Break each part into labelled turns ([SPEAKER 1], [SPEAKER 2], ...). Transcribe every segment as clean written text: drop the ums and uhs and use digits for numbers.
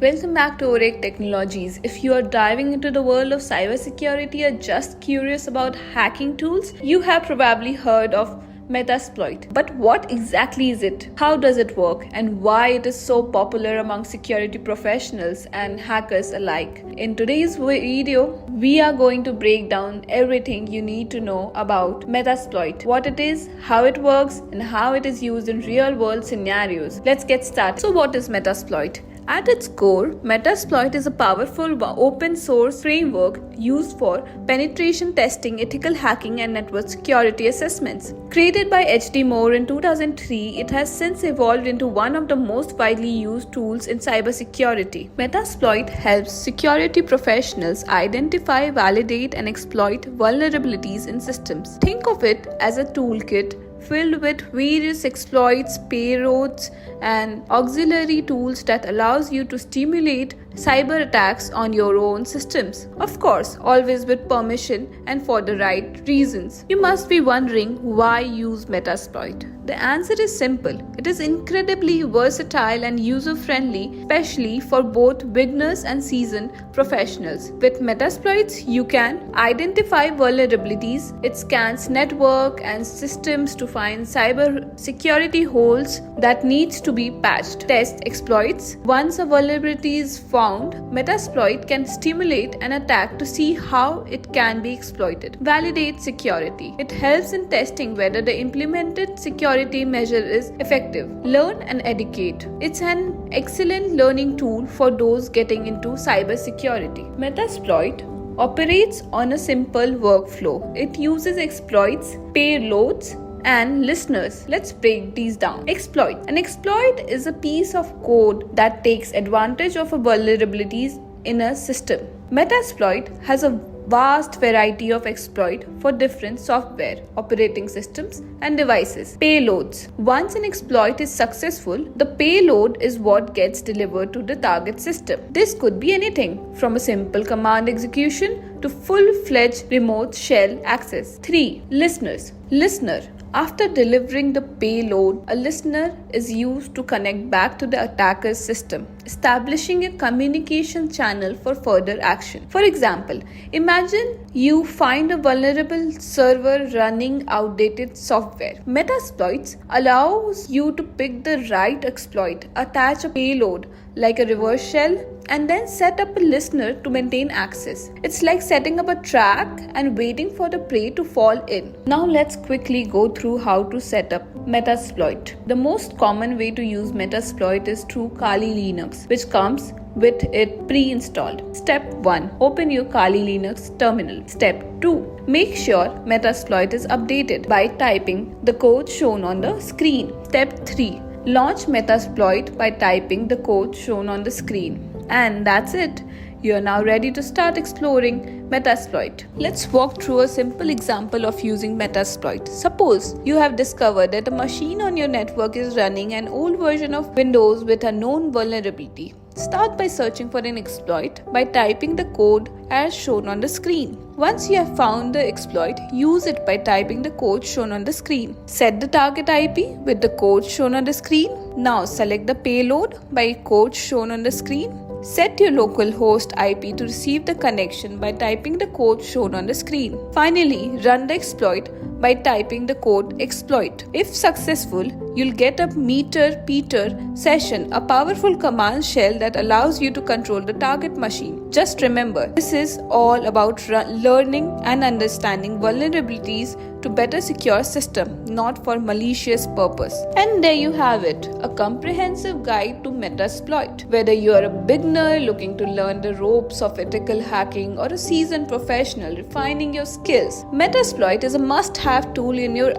[SPEAKER 1] Welcome back to Orage Technologies. If you are diving into the world of cybersecurity or just curious about hacking tools, you have probably heard of Metasploit. But what exactly is it? How does it work? And why it is so popular among security professionals and hackers alike? In today's video, we are going to break down everything you need to know about Metasploit, what it is, how it works, and how it is used in real-world scenarios. Let's get started. So what is Metasploit? At its core, Metasploit is a powerful open-source framework used for penetration testing, ethical hacking, and network security assessments. Created by H.D. Moore in 2003, it has since evolved into one of the most widely used tools in cybersecurity. Metasploit helps security professionals identify, validate, and exploit vulnerabilities in systems. Think of it as a toolkit filled with various exploits, payloads, and auxiliary tools that allows you to stimulate cyber attacks on your own systems. Of course, always with permission and for the right reasons. You must be wondering why use Metasploit. The answer is simple. It is incredibly versatile and user-friendly, especially for both beginners and seasoned professionals. With Metasploits, you can identify vulnerabilities. It scans network and systems to find cyber security holes that needs to be patched. Test exploits. Once a vulnerability is found, Metasploit can stimulate an attack to see how it can be exploited. Validate security. It helps in testing whether the implemented security measure is effective. Learn and educate. It's an excellent learning tool for those getting into cybersecurity. Metasploit operates on a simple workflow. It uses exploits, payloads, and listeners. Let's break these down. Exploit. An exploit is a piece of code that takes advantage of vulnerabilities in a system. Metasploit has a vast variety of exploit for different software, operating systems, and devices. Payloads. Once an exploit is successful, the payload is what gets delivered to the target system. This could be anything from a simple command execution to full-fledged remote shell access. 3. Listeners. Listener. After delivering the payload, a listener is used to connect back to the attacker's system, establishing a communication channel for further action. For example, imagine you find a vulnerable server running outdated software. Metasploits allows you to pick the right exploit, attach a payload like a reverse shell, and then set up a listener to maintain access. It's like setting up a trap and waiting for the prey to fall in. Now let's quickly go through how to set up Metasploit. The most common way to use Metasploit is through Kali Linux, which comes with it pre-installed. Step 1. Open your Kali Linux terminal. Step 2. Make sure Metasploit is updated by typing the code shown on the screen. Step 3. Launch Metasploit by typing the code shown on the screen. And that's it. You are now ready to start exploring Metasploit. Let's walk through a simple example of using Metasploit. Suppose you have discovered that a machine on your network is running an old version of Windows with a known vulnerability. Start by searching for an exploit by typing the code as shown on the screen. Once you have found the exploit, use it by typing the code shown on the screen. Set the target IP with the code shown on the screen. Now select the payload by code shown on the screen. Set your local host IP to receive the connection by typing the code shown on the screen. Finally, run the exploit by typing the code exploit. If successful, you'll get a meter-peter session, a powerful command shell that allows you to control the target machine. Just remember, this is all about learning and understanding vulnerabilities to better secure system, not for malicious purpose. And there you have it, a comprehensive guide to Metasploit. Whether you are a beginner looking to learn the ropes of ethical hacking or a seasoned professional refining your skills, Metasploit is a must-have tool in your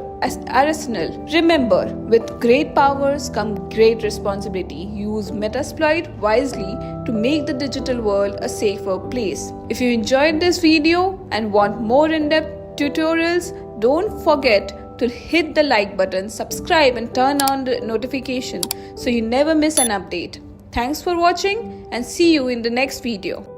[SPEAKER 1] arsenal. Remember, with great powers come great responsibility. Use Metasploit wisely to make the digital world a safer place. If you enjoyed this video and want more in-depth tutorials, don't forget to hit the like button, subscribe, and turn on the notification so you never miss an update. Thanks for watching and see you in the next video.